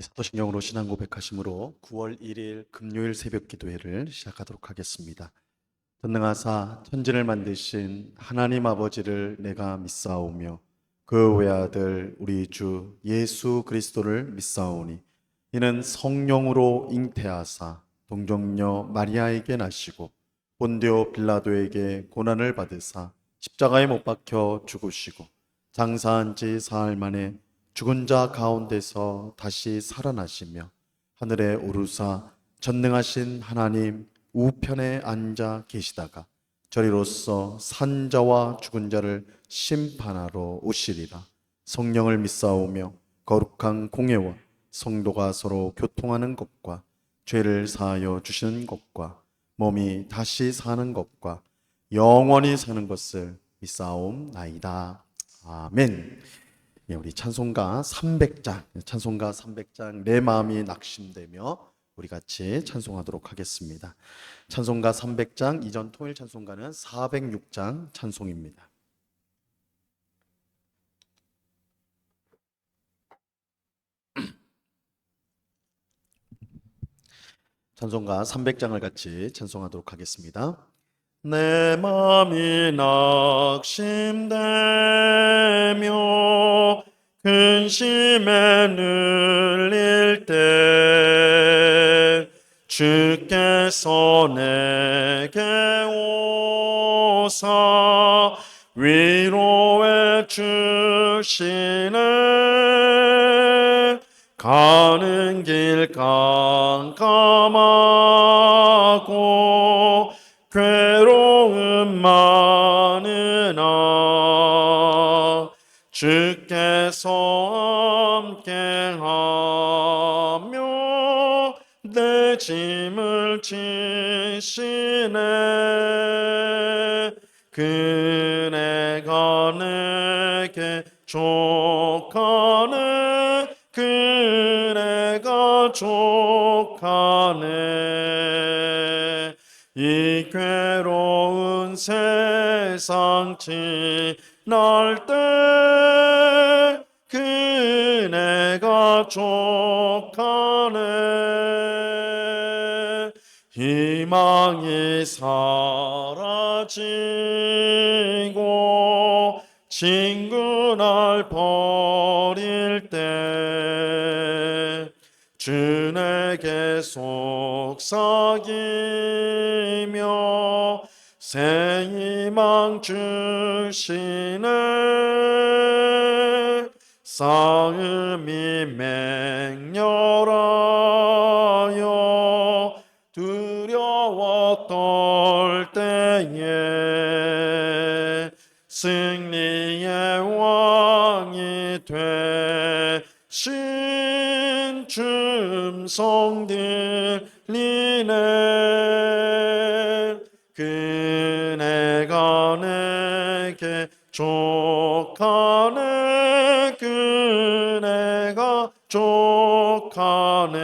사도신경으로 신앙 고백하심으로 9월 1일 금요일 새벽 기도회를 시작하도록 하겠습니다. 전능하사 천지를 만드신 하나님 아버지를 내가 믿사오며 그 외아들 우리 주 예수 그리스도를 믿사오니 이는 성령으로 잉태하사 동정녀 마리아에게 나시고 본디오 빌라도에게 고난을 받으사 십자가에 못 박혀 죽으시고 장사한 지 사흘 만에 죽은 자 가운데서 다시 살아나시며 하늘에 오르사 전능하신 하나님 우편에 앉아 계시다가 저리로서 산 자와 죽은 자를 심판하러 오시리라. 성령을 믿사오며 거룩한 공예와 성도가 서로 교통하는 것과 죄를 사하여 주시는 것과 몸이 다시 사는 것과 영원히 사는 것을 믿사옵나이다. 아멘. 우리 찬송가 300장 내 마음이 낙심되며 우리 같이 찬송하도록 하겠습니다. 찬송가 300장 이전 통일 찬송가는 406장 찬송입니다. 찬송가 300장을 같이 찬송하도록 하겠습니다. 내 마음이 낙심되며 근심에 눌릴 때 주께서 내게 오사 위로해 주시네. 가는 길 깜깜하고 괴로움 많으나 주께서 함께하며 내 짐을 지시네. 그네가 내게 족하네. 그네가 족하네. 이 괴로운 세상 지날 때 그네가 족하네. 희망이 사라지고 친구 날 버릴 때 주 내게 속삭이며 새 희망 주시네. 싸움이 맹렬하여 두려워 떨 때에 승리의 왕이 되신 춤성 들리네. 그네가 내게 족하네. 그네가 족하네.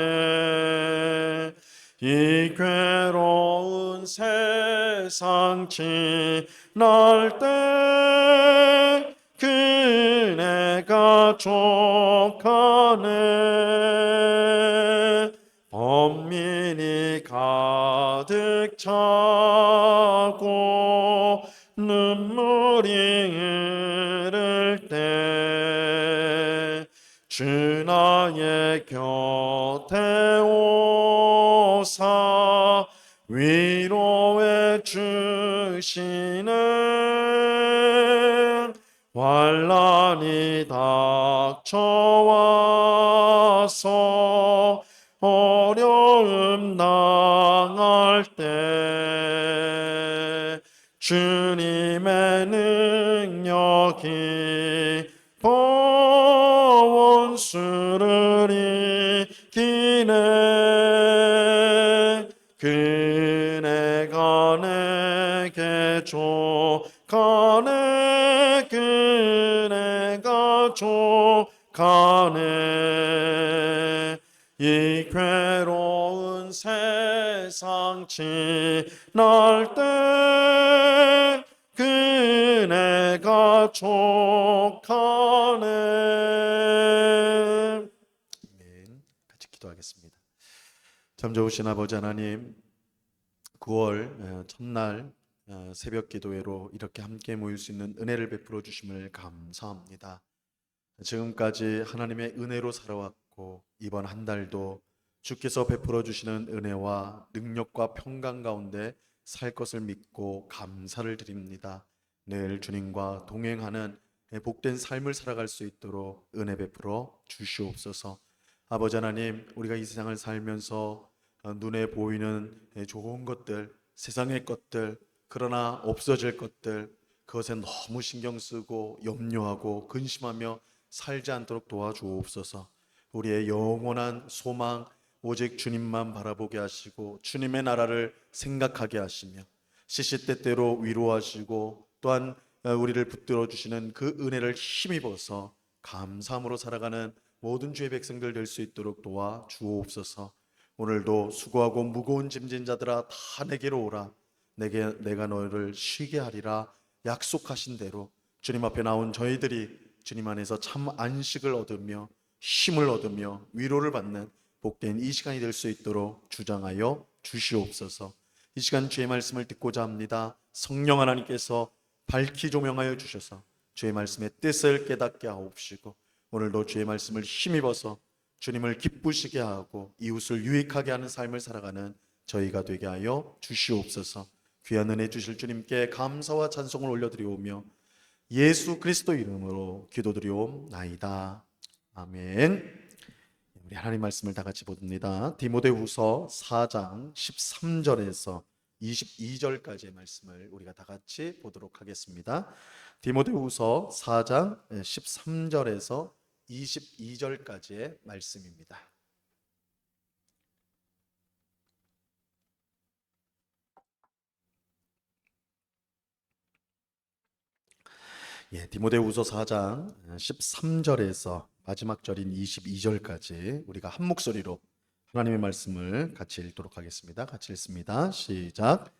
이 괴로운 세상 지날 때 그네가 족하네. 범민이 가득 차고 눈물이 흐를 때 주 나의 곁에 오사 위로해 주시네. 환난이 닥쳐와서 어려움 당할 때 주님의 능력이 원수를 이기네. 그네가 내게 족하네. 그네가 족하네. 이 괴로운 세상 지날 때 그네가 족하네. 기도하겠습니다. 참 좋으신 아버지 하나님, 9월 첫날 새벽 기도회로 이렇게 함께 모일 수 있는 은혜를 베풀어 주심을 감사합니다. 지금까지 하나님의 은혜로 살아왔고 이번 한 달도 주께서 베풀어 주시는 은혜와 능력과 평강 가운데 살 것을 믿고 감사를 드립니다. 늘 주님과 동행하는 복된 삶을 살아갈 수 있도록 은혜 베풀어 주시옵소서. 아버지 하나님, 우리가 이 세상을 살면서 눈에 보이는 좋은 것들, 세상의 것들, 그러나 없어질 것들, 그것에 너무 신경 쓰고 염려하고 근심하며 살지 않도록 도와주옵소서. 우리의 영원한 소망 오직 주님만 바라보게 하시고 주님의 나라를 생각하게 하시며 시시때때로 위로하시고 또한 우리를 붙들어 주시는 그 은혜를 힘입어서 감사함으로 살아가는 모든 주의 백성들 될 수 있도록 도와주옵소서. 오늘도 수고하고 무거운 짐진 자들아 다 내게로 오라. 내가 너희를 쉬게 하리라 약속하신 대로 주님 앞에 나온 저희들이 주님 안에서 참 안식을 얻으며 힘을 얻으며 위로를 받는 복된 이 시간이 될 수 있도록 주장하여 주시옵소서. 이 시간 주의 말씀을 듣고자 합니다. 성령 하나님께서 밝히 조명하여 주셔서 주의 말씀의 뜻을 깨닫게 하옵시고 오늘도 주의 말씀을 힘입어서 주님을 기쁘시게 하고 이웃을 유익하게 하는 삶을 살아가는 저희가 되게 하여 주시옵소서. 귀한 은혜 주실 주님께 감사와 찬송을 올려드리오며 예수 그리스도 이름으로 기도드리옵나이다. 아멘. 우리 하나님 말씀을 다 같이 봅니다. 디모데후서 4장 13절에서 22절까지의 말씀을 우리가 다 같이 보도록 하겠습니다. 디모데후서 4장 13절에서 22절까지의 말씀입니다. 디모데후서 4장 13절에서 마지막 절인 22절까지 우리가 한 목소리로 하나님의 말씀을 같이 읽도록 하겠습니다. 같이 읽습니다. 시작.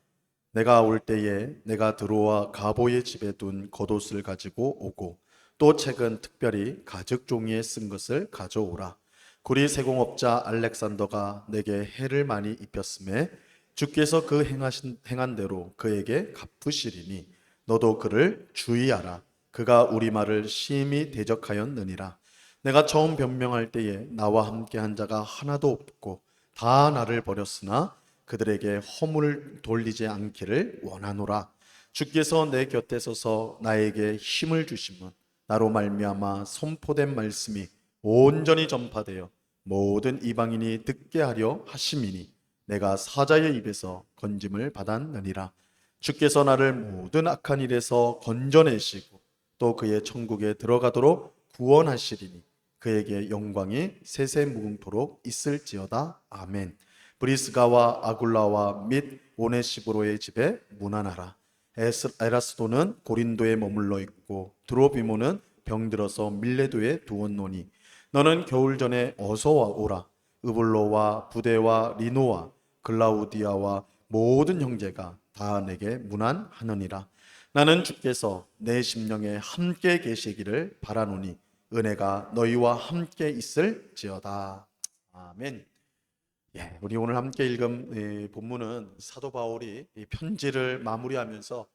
내가 올 때에 내가 드로아 가보의 집에 둔 겉옷을 가지고 오고 또 책은 특별히 가죽 종이에 쓴 것을 가져오라. 구리 세공업자 알렉산더가 내게 해를 많이 입혔음에 주께서 그 행한 대로 그에게 갚으시리니 너도 그를 주의하라. 그가 우리 말을 심히 대적하였느니라. 내가 처음 변명할 때에 나와 함께한 자가 하나도 없고 다 나를 버렸으나 그들에게 허물을 돌리지 않기를 원하노라. 주께서 내 곁에 서서 나에게 힘을 주시면 나로 말미암아 선포된 말씀이 온전히 전파되어 모든 이방인이 듣게 하려 하심이니 내가 사자의 입에서 건짐을 받았느니라. 주께서 나를 모든 악한 일에서 건져내시고 또 그의 천국에 들어가도록 구원하시리니 그에게 영광이 세세무궁토록 있을지어다. 아멘. 브리스가와 아굴라와 및 오네시브로의 집에 문안하라. 에라스도는 고린도에 머물러 있고 드로비모는 병들어서 밀레도에 두었노니 너는 겨울 전에 어서 오라. 으블로와 부데와 리노와 글라우디아와 모든 형제가 다 내게 문안하느니라. 나는 주께서 내 심령에 함께 계시기를 바라노니 은혜가 너희와 함께 있을지어다. 아멘. 우리 오늘 함께 읽은 본문은 사도 바울이 편지를 마무리하면서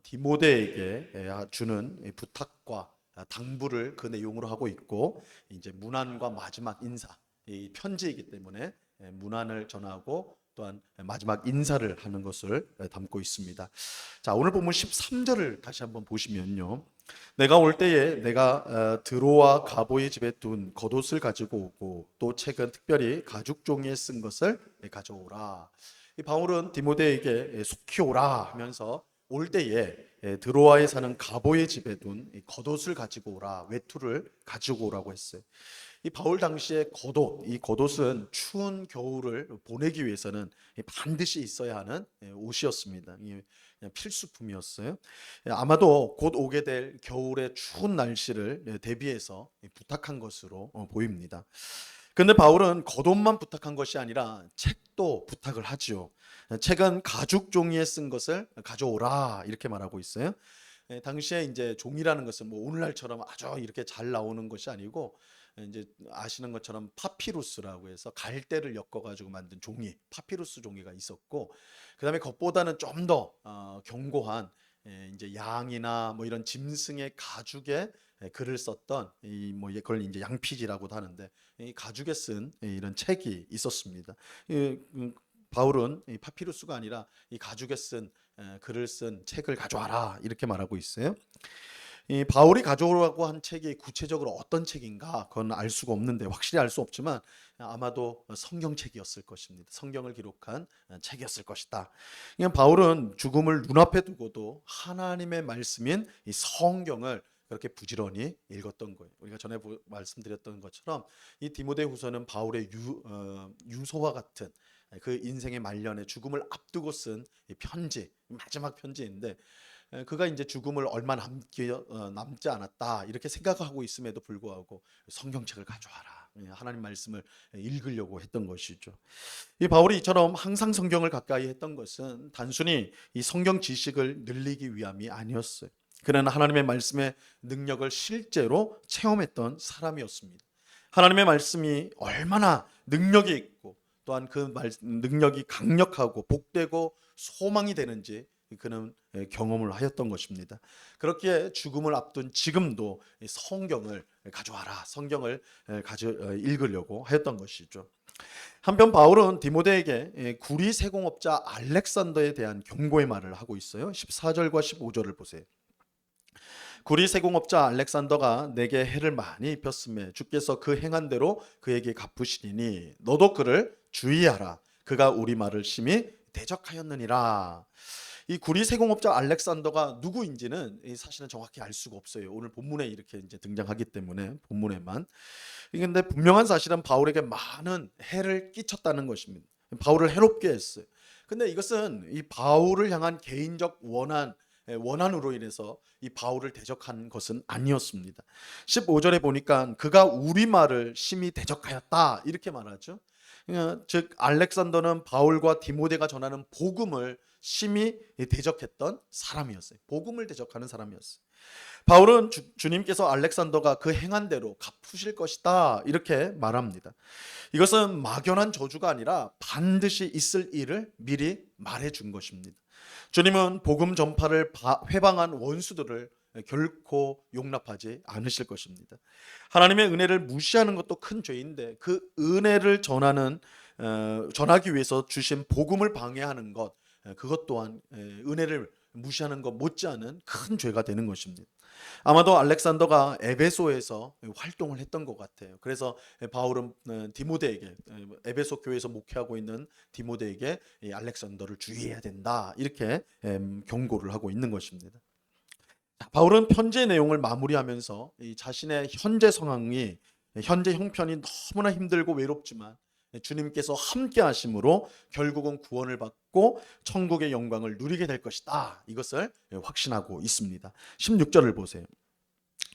디모데에게 주는 부탁과 당부를 그 내용으로 하고 있고 이제 문안과 마지막 인사, 이 편지이기 때문에 문안을 전하고 또한 마지막 인사를 하는 것을 담고 있습니다. 자, 오늘 본문 13절을 다시 한번 보시면요. 내가 올 때에 내가 드로아 가보의 집에 둔 겉옷을 가지고 오고 또 책은 특별히 가죽 종이에 쓴 것을 가져오라. 이 바울은 디모데에게 속히 오라 하면서 올 때에 드로아에 사는 가보의 집에 둔 겉옷을 가지고 오라, 외투를 가지고 오라고 했어요. 이 바울 당시에 겉옷, 이 겉옷은 추운 겨울을 보내기 위해서는 반드시 있어야 하는 옷이었습니다. 그냥 필수품이었어요. 아마도 곧 오게 될 겨울의 추운 날씨를 대비해서 부탁한 것으로 보입니다. 그런데 바울은 겉옷만 부탁한 것이 아니라 책도 부탁을 하지요. 책은 가죽 종이에 쓴 것을 가져오라 이렇게 말하고 있어요. 당시에 이제 종이라는 것은 뭐 오늘날처럼 아주 이렇게 잘 나오는 것이 아니고 이제 아시는 것처럼 파피루스라고 해서 갈대를 엮어가지고 만든 종이, 파피루스 종이가 있었고, 그다음에 그것보다는 좀 더 견고한 이제 양이나 뭐 이런 짐승의 가죽에 글을 썼던 이 뭐 그걸 이제 양피지라고도 하는데, 이 가죽에 쓴 이런 책이 있었습니다. 바울은 이 파피루스가 아니라 이 가죽에 쓴 글을 쓴 책을 가져와라 이렇게 말하고 있어요. 이 바울이 가져오라고 한 책이 구체적으로 어떤 책인가 그건 알 수가 없는데, 확실히 알 수 없지만 아마도 성경책이었을 것입니다. 성경을 기록한 책이었을 것이다. 그냥 바울은 죽음을 눈앞에 두고도 하나님의 말씀인 이 성경을 그렇게 부지런히 읽었던 거예요. 우리가 전에 말씀드렸던 것처럼 이 디모데후서는 바울의 유서와 같은 그 인생의 말년에 죽음을 앞두고 쓴 편지, 마지막 편지인데, 그가 이제 죽음을 얼마 남지 않았다 이렇게 생각하고 있음에도 불구하고 성경책을 가져와라, 하나님 말씀을 읽으려고 했던 것이죠. 이 바울이 이처럼 항상 성경을 가까이 했던 것은 단순히 이 성경 지식을 늘리기 위함이 아니었어요. 그는 하나님의 말씀의 능력을 실제로 체험했던 사람이었습니다. 하나님의 말씀이 얼마나 능력이 있고 또한 그 능력이 강력하고 복되고 소망이 되는지 그는 경험을 하였던 것입니다. 그렇기에 죽음을 앞둔 지금도 성경을 가져와라, 성경을 읽으려고 하였던 것이죠. 한편 바울은 디모데에게 구리 세공업자 알렉산더에 대한 경고의 말을 하고 있어요. 14절과 15절을 보세요. 구리 세공업자 알렉산더가 내게 해를 많이 입혔음에 주께서 그 행한 대로 그에게 갚으시리니 너도 그를 주의하라. 그가 우리 말을 심히 대적하였느니라. 이 구리 세공업자 알렉산더가 누구인지는 사실은 정확히 알 수가 없어요. 오늘 본문에 이렇게 이제 등장하기 때문에 본문에만. 그런데 분명한 사실은 바울에게 많은 해를 끼쳤다는 것입니다. 바울을 해롭게 했어요. 근데 이것은 이 바울을 향한 개인적 원한으로 인해서 이 바울을 대적한 것은 아니었습니다. 15절에 보니까 그가 우리 말을 심히 대적하였다 이렇게 말하죠. 즉 알렉산더는 바울과 디모데가 전하는 복음을 심히 대적했던 사람이었어요. 복음을 대적하는 사람이었어요. 바울은 주님께서 알렉산더가 그 행한 대로 갚으실 것이다 이렇게 말합니다. 이것은 막연한 저주가 아니라 반드시 있을 일을 미리 말해준 것입니다. 주님은 복음 전파를 회방한 원수들을 결코 용납하지 않으실 것입니다. 하나님의 은혜를 무시하는 것도 큰 죄인데 그 은혜를 전하기 위해서 주신 복음을 방해하는 것, 그것 또한 은혜를 무시하는 것 못지않은 큰 죄가 되는 것입니다. 아마도 알렉산더가 에베소에서 활동을 했던 것 같아요. 그래서 바울은 디모데에게, 에베소 교회에서 목회하고 있는 디모데에게 알렉산더를 주의해야 된다 이렇게 경고를 하고 있는 것입니다. 바울은 편지의 내용을 마무리하면서 자신의 현재 상황이, 현재 형편이 너무나 힘들고 외롭지만 주님께서 함께 하심으로 결국은 구원을 받고 천국의 영광을 누리게 될 것이다, 이것을 확신하고 있습니다. 16절을 보세요.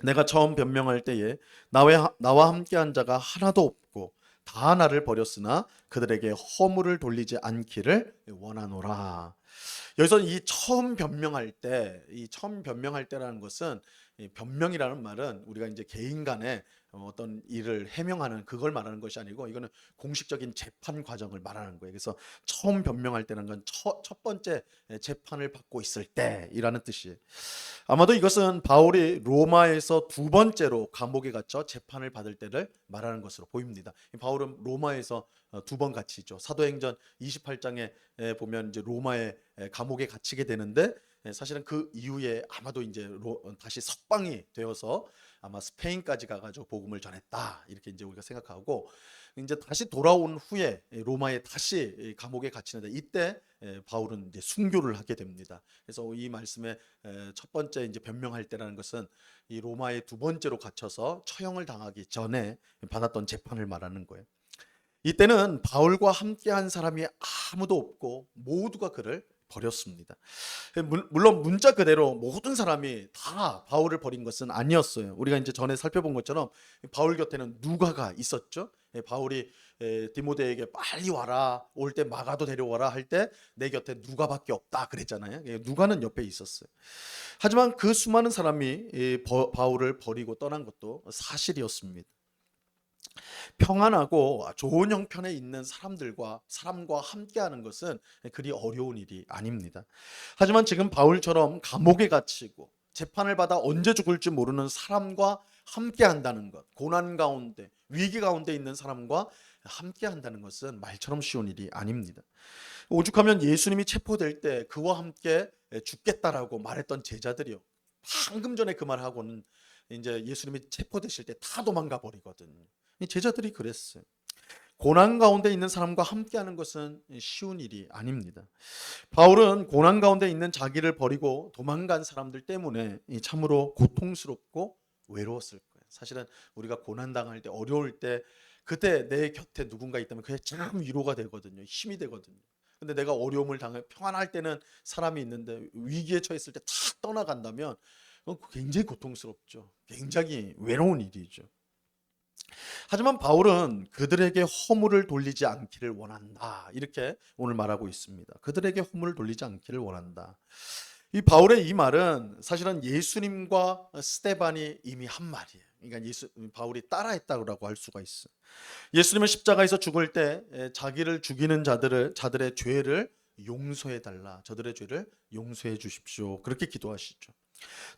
내가 처음 변명할 때에 나와 함께한 자가 하나도 없고 다 나를 버렸으나 그들에게 허물을 돌리지 않기를 원하노라. 여기서 이 처음 변명할 때라는 것은, 이 변명이라는 말은 우리가 이제 개인 간에 어떤 일을 해명하는 그걸 말하는 것이 아니고, 이거는 공식적인 재판 과정을 말하는 거예요. 그래서 처음 변명할 때는 건 첫 번째 재판을 받고 있을 때이라는 뜻이에요. 아마도 이것은 바울이 로마에서 두 번째로 감옥에 갇혀 재판을 받을 때를 말하는 것으로 보입니다. 바울은 로마에서 두 번 갇히죠. 사도행전 28장에 보면 이제 로마의 감옥에 갇히게 되는데, 사실은 그 이후에 아마도 이제 다시 석방이 되어서 아마 스페인까지 가가지고 복음을 전했다 이렇게 이제 우리가 생각하고, 이제 다시 돌아온 후에 로마에 다시 감옥에 갇히는데, 이때 바울은 이제 순교를 하게 됩니다. 그래서 이 말씀의 첫 번째 이제 변명할 때라는 것은 이 로마에 두 번째로 갇혀서 처형을 당하기 전에 받았던 재판을 말하는 거예요. 이때는 바울과 함께한 사람이 아무도 없고 모두가 그를 버렸습니다. 물론 문자 그대로 모든 사람이 다 바울을 버린 것은 아니었어요. 우리가 이제 전에 살펴본 것처럼 바울 곁에는 누가가 있었죠. 바울이 디모데에게 빨리 와라, 올 때 마가도 데려와라 할 때 내 곁에 누가밖에 없다 그랬잖아요. 누가는 옆에 있었어요. 하지만 그 수많은 사람이 바울을 버리고 떠난 것도 사실이었습니다. 평안하고 좋은 형편에 있는 사람과 함께하는 것은 그리 어려운 일이 아닙니다. 하지만 지금 바울처럼 감옥에 갇히고 재판을 받아 언제 죽을지 모르는 사람과 함께한다는 것, 고난 가운데 위기 가운데 있는 사람과 함께한다는 것은 말처럼 쉬운 일이 아닙니다. 오죽하면 예수님이 체포될 때 그와 함께 죽겠다라고 말했던 제자들이요, 방금 전에 그 말하고는 이제 예수님이 체포되실 때 다 도망가 버리거든요. 이 제자들이 그랬어요. 고난 가운데 있는 사람과 함께하는 것은 쉬운 일이 아닙니다. 바울은 고난 가운데 있는 자기를 버리고 도망간 사람들 때문에 참으로 고통스럽고 외로웠을 거예요. 사실은 우리가 고난 당할 때, 어려울 때, 그때 내 곁에 누군가 있다면 그게 참 위로가 되거든요. 힘이 되거든요. 근데 내가 어려움을 당해 평안할 때는 사람이 있는데 위기에 처했을 때 다 떠나간다면 굉장히 고통스럽죠. 굉장히 외로운 일이죠. 하지만 바울은 그들에게 허물을 돌리지 않기를 원한다, 이렇게 오늘 말하고 있습니다. 그들에게 허물을 돌리지 않기를 원한다. 이 바울의 이 말은 사실은 예수님과 스데반이 이미 한 말이에요. 그러니까 바울이 따라했다고 할 수가 있어요. 예수님은 십자가에서 죽을 때 자기를 죽이는 자들의 죄를 용서해 달라, 저들의 죄를 용서해 주십시오, 그렇게 기도하시죠.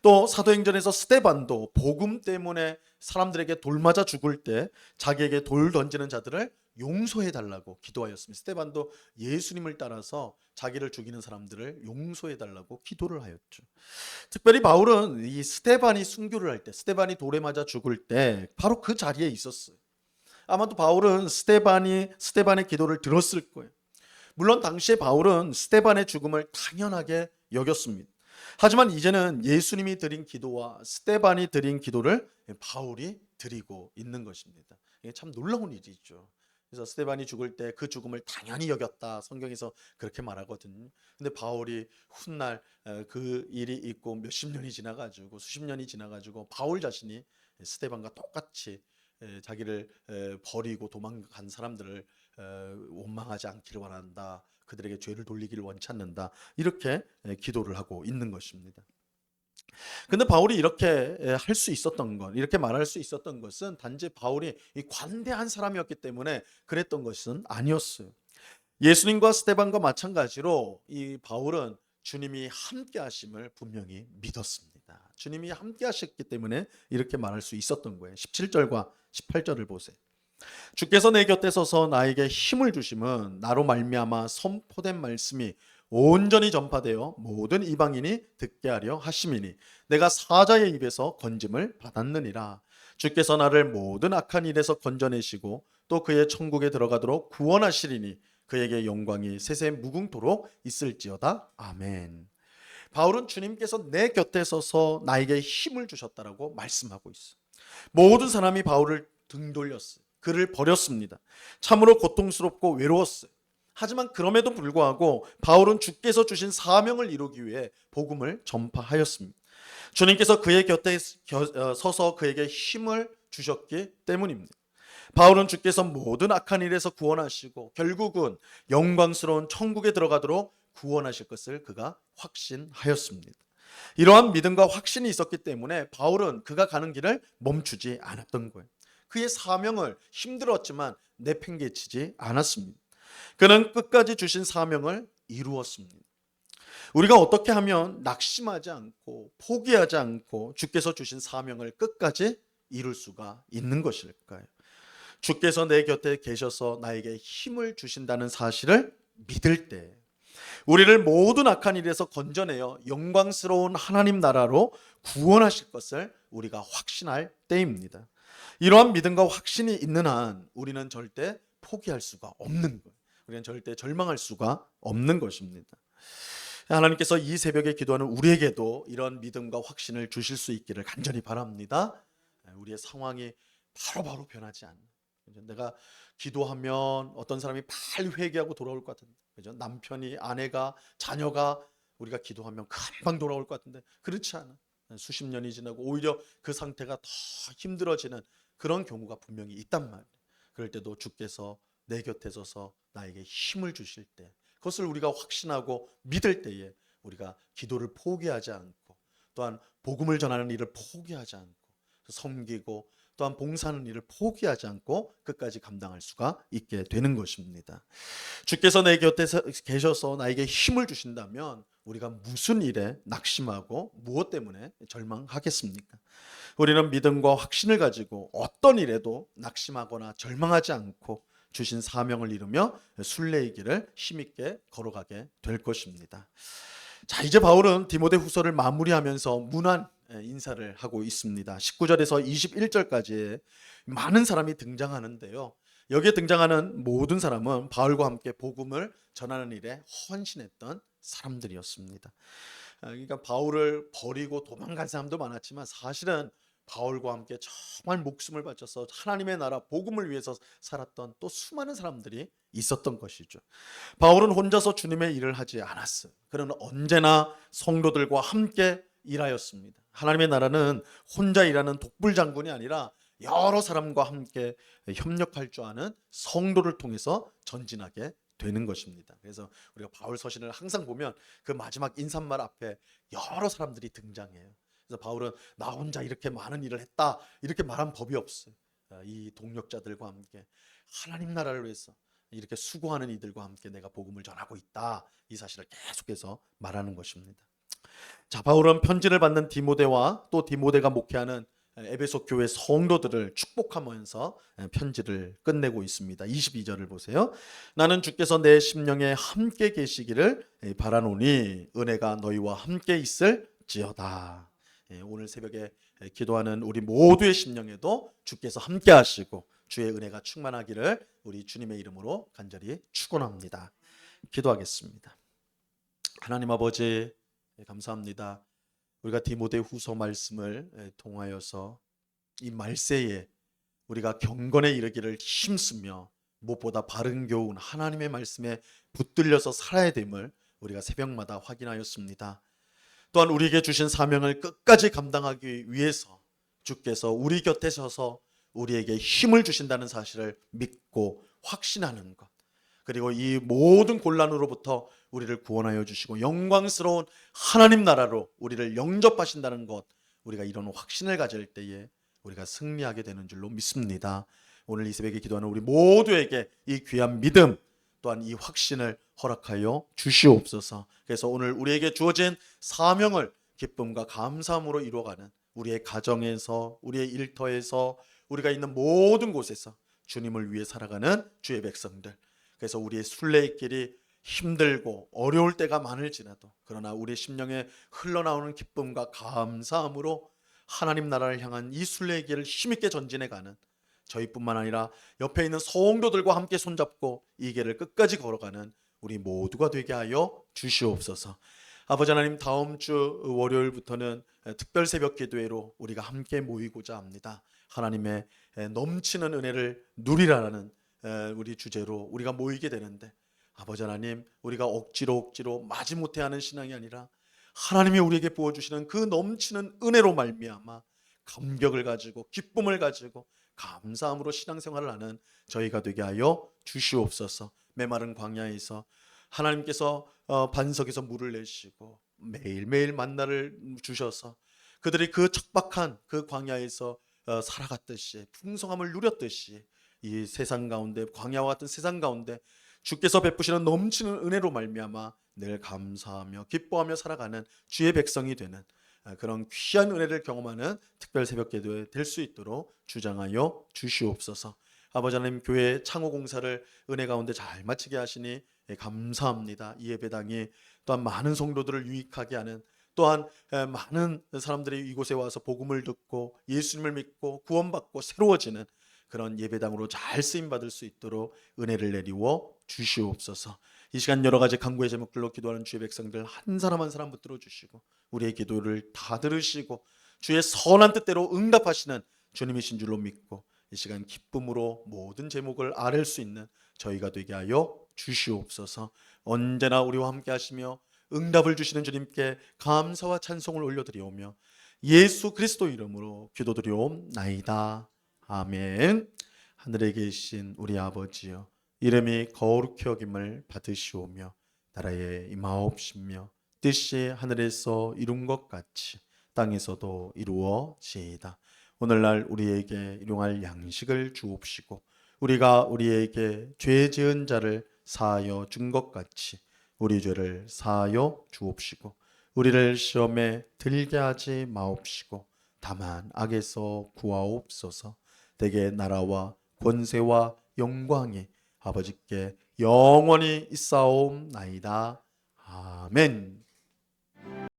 또 사도행전에서 스데반도 복음 때문에 사람들에게 돌 맞아 죽을 때 자기에게 돌 던지는 자들을 용서해 달라고 기도하였습니다. 스데반도 예수님을 따라서 자기를 죽이는 사람들을 용서해 달라고 기도를 하였죠. 특별히 바울은 이 스데반이 순교를 할 때, 스데반이 돌에 맞아 죽을 때 바로 그 자리에 있었어요. 아마도 바울은 스데반의 기도를 들었을 거예요. 물론 당시에 바울은 스데반의 죽음을 당연하게 여겼습니다. 하지만 이제는 예수님이 드린 기도와 스데반이 드린 기도를 바울이 드리고 있는 것입니다. 이게 참 놀라운 일이죠. 그래서 스데반이 죽을 때 그 죽음을 당연히 여겼다, 성경에서 그렇게 말하거든요. 근데 바울이 훗날 그 일이 있고 몇십 년이 지나가지고 수십 년이 지나가지고 바울 자신이 스데반과 똑같이 자기를 버리고 도망간 사람들을 원망하지 않기를 원한다, 그들에게 죄를 돌리기를 원치 않는다, 이렇게 기도를 하고 있는 것입니다. 근데 바울이 이렇게 할 수 있었던 것, 이렇게 말할 수 있었던 것은 단지 바울이 관대한 사람이었기 때문에 그랬던 것은 아니었어요. 예수님과 스데반과 마찬가지로 이 바울은 주님이 함께 하심을 분명히 믿었습니다. 주님이 함께 하셨기 때문에 이렇게 말할 수 있었던 거예요. 17절과 18절을 보세요. 주께서 내 곁에 서서 나에게 힘을 주심은 나로 말미암아 선포된 말씀이 온전히 전파되어 모든 이방인이 듣게 하려 하심이니 내가 사자의 입에서 건짐을 받았느니라. 주께서 나를 모든 악한 일에서 건져내시고 또 그의 천국에 들어가도록 구원하시리니 그에게 영광이 세세 무궁토록 있을지어다. 아멘. 바울은 주님께서 내 곁에 서서 나에게 힘을 주셨다라고 말씀하고 있어요. 모든 사람이 바울을 등 돌렸어요. 그를 버렸습니다. 참으로 고통스럽고 외로웠어요. 하지만 그럼에도 불구하고 바울은 주께서 주신 사명을 이루기 위해 복음을 전파하였습니다. 주님께서 그의 곁에 서서 그에게 힘을 주셨기 때문입니다. 바울은 주께서 모든 악한 일에서 구원하시고 결국은 영광스러운 천국에 들어가도록 구원하실 것을 그가 확신하였습니다. 이러한 믿음과 확신이 있었기 때문에 바울은 그가 가는 길을 멈추지 않았던 거예요. 그의 사명을 힘들었지만 내팽개치지 않았습니다. 그는 끝까지 주신 사명을 이루었습니다. 우리가 어떻게 하면 낙심하지 않고 포기하지 않고 주께서 주신 사명을 끝까지 이룰 수가 있는 것일까요? 주께서 내 곁에 계셔서 나에게 힘을 주신다는 사실을 믿을 때, 우리를 모든 악한 일에서 건져내어 영광스러운 하나님 나라로 구원하실 것을 우리가 확신할 때입니다. 이러한 믿음과 확신이 있는 한 우리는 절대 포기할 수가 없는 거예요. 우리는 절대 절망할 수가 없는 것입니다. 하나님께서 이 새벽에 기도하는 우리에게도 이런 믿음과 확신을 주실 수 있기를 간절히 바랍니다. 우리의 상황이 바로바로 변하지 않는, 내가 기도하면 어떤 사람이 빨리 회개하고 돌아올 것 같은데, 그죠? 남편이, 아내가, 자녀가 우리가 기도하면 금방 돌아올 것 같은데 그렇지 않아. 수십 년이 지나고 오히려 그 상태가 더 힘들어지는 그런 경우가 분명히 있단 말이에요. 그럴 때도 주께서 내 곁에 서서 나에게 힘을 주실 때, 그것을 우리가 확신하고 믿을 때에 우리가 기도를 포기하지 않고 또한 복음을 전하는 일을 포기하지 않고 섬기고 또한 봉사하는 일을 포기하지 않고 끝까지 감당할 수가 있게 되는 것입니다. 주께서 내 곁에 계셔서 나에게 힘을 주신다면 우리가 무슨 일에 낙심하고 무엇 때문에 절망하겠습니까? 우리는 믿음과 확신을 가지고 어떤 일에도 낙심하거나 절망하지 않고 주신 사명을 이루며 순례의 길을 힘있게 걸어가게 될 것입니다. 자, 이제 바울은 디모데후서를 마무리하면서 문안 인사를 하고 있습니다. 19절에서 21절까지 많은 사람이 등장하는데요. 여기에 등장하는 모든 사람은 바울과 함께 복음을 전하는 일에 헌신했던 사람들이었습니다. 그러니까 바울을 버리고 도망간 사람도 많았지만 사실은 바울과 함께 정말 목숨을 바쳐서 하나님의 나라 복음을 위해서 살았던 또 수많은 사람들이 있었던 것이죠. 바울은 혼자서 주님의 일을 하지 않았어요. 그는 언제나 성도들과 함께 일하였습니다. 하나님의 나라는 혼자 일하는 독불 장군이 아니라 여러 사람과 함께 협력할 줄 아는 성도를 통해서 전진하게 되는 것입니다. 그래서 우리가 바울 서신을 항상 보면 그 마지막 인사말 앞에 여러 사람들이 등장해요. 그래서 바울은 나 혼자 이렇게 많은 일을 했다 이렇게 말한 법이 없어요. 이 동력자들과 함께 하나님 나라를 위해서 이렇게 수고하는 이들과 함께 내가 복음을 전하고 있다, 이 사실을 계속해서 말하는 것입니다. 자, 바울은 편지를 받는 디모데와 또 디모데가 목회하는 에베소 교회 성도들을 축복하면서 편지를 끝내고 있습니다. 22절을 보세요. 나는 주께서 내 심령에 함께 계시기를 바라노니 은혜가 너희와 함께 있을지어다. 오늘 새벽에 기도하는 우리 모두의 심령에도 주께서 함께 하시고 주의 은혜가 충만하기를 우리 주님의 이름으로 간절히 축원합니다. 기도하겠습니다. 하나님 아버지, 감사합니다. 우리가 디모데후서 말씀을 통하여서 이 말세에 우리가 경건에 이르기를 힘쓰며 무엇보다 바른 교훈 하나님의 말씀에 붙들려서 살아야 됨을 우리가 새벽마다 확인하였습니다. 또한 우리에게 주신 사명을 끝까지 감당하기 위해서 주께서 우리 곁에 서서 우리에게 힘을 주신다는 사실을 믿고 확신하는 것, 그리고 이 모든 곤란으로부터 우리를 구원하여 주시고 영광스러운 하나님 나라로 우리를 영접하신다는 것, 우리가 이런 확신을 가질 때에 우리가 승리하게 되는 줄로 믿습니다. 오늘 이 새벽에 기도하는 우리 모두에게 이 귀한 믿음 또한 이 확신을 허락하여 주시옵소서. 그래서 오늘 우리에게 주어진 사명을 기쁨과 감사함으로 이루어가는 우리의 가정에서, 우리의 일터에서, 우리가 있는 모든 곳에서 주님을 위해 살아가는 주의 백성들, 그래서 우리의 순례의 길이 힘들고 어려울 때가 많을지라도 그러나 우리의 심령에 흘러나오는 기쁨과 감사함으로 하나님 나라를 향한 이 순례의 길을 힘있게 전진해가는 저희뿐만 아니라 옆에 있는 성도들과 함께 손잡고 이 길을 끝까지 걸어가는 우리 모두가 되게 하여 주시옵소서. 아버지 하나님, 다음 주 월요일부터는 특별 새벽 기도회로 우리가 함께 모이고자 합니다. 하나님의 넘치는 은혜를 누리라는 우리 주제로 우리가 모이게 되는데, 아버지 하나님, 우리가 억지로 마지못해 하는 신앙이 아니라 하나님이 우리에게 부어주시는 그 넘치는 은혜로 말미암아 감격을 가지고 기쁨을 가지고 감사함으로 신앙생활을 하는 저희가 되게 하여 주시옵소서. 메마른 광야에서 하나님께서 반석에서 물을 내시고 매일매일 만나를 주셔서 그들이 그 척박한 그 광야에서 살아갔듯이 풍성함을 누렸듯이 이 세상 가운데, 광야와 같은 세상 가운데 주께서 베푸시는 넘치는 은혜로 말미암아 늘 감사하며 기뻐하며 살아가는 주의 백성이 되는 그런 귀한 은혜를 경험하는 특별 새벽 기도에 될 수 있도록 주장하여 주시옵소서. 아버지 하나님, 교회 창호 공사를 은혜 가운데 잘 마치게 하시니 감사합니다. 이 예배당이 또한 많은 성도들을 유익하게 하는, 또한 많은 사람들이 이곳에 와서 복음을 듣고 예수님을 믿고 구원받고 새로워지는 그런 예배당으로 잘 쓰임받을 수 있도록 은혜를 내리워 주시옵소서. 이 시간 여러 가지 간구의 제목들로 기도하는 주의 백성들 한 사람 한 사람 붙들어 주시고 우리의 기도를 다 들으시고 주의 선한 뜻대로 응답하시는 주님이신 줄로 믿고 이 시간 기쁨으로 모든 제목을 아랠 수 있는 저희가 되게 하여 주시옵소서. 언제나 우리와 함께 하시며 응답을 주시는 주님께 감사와 찬송을 올려드리오며 예수 그리스도 이름으로 기도드리옵나이다. 아멘. 하늘에 계신 우리 아버지여, 이름이 거룩히 여김을 받으시오며 나라에 임하옵시며 뜻이 하늘에서 이룬 것 같이 땅에서도 이루어지이다. 오늘날 우리에게 일용할 양식을 주옵시고 우리가 우리에게 죄 지은 자를 사하여 준 것 같이 우리 죄를 사하여 주옵시고 우리를 시험에 들게 하지 마옵시고 다만 악에서 구하옵소서. 대개 나라와 권세와 영광이 아버지께 영원히 있사옵나이다. 아멘.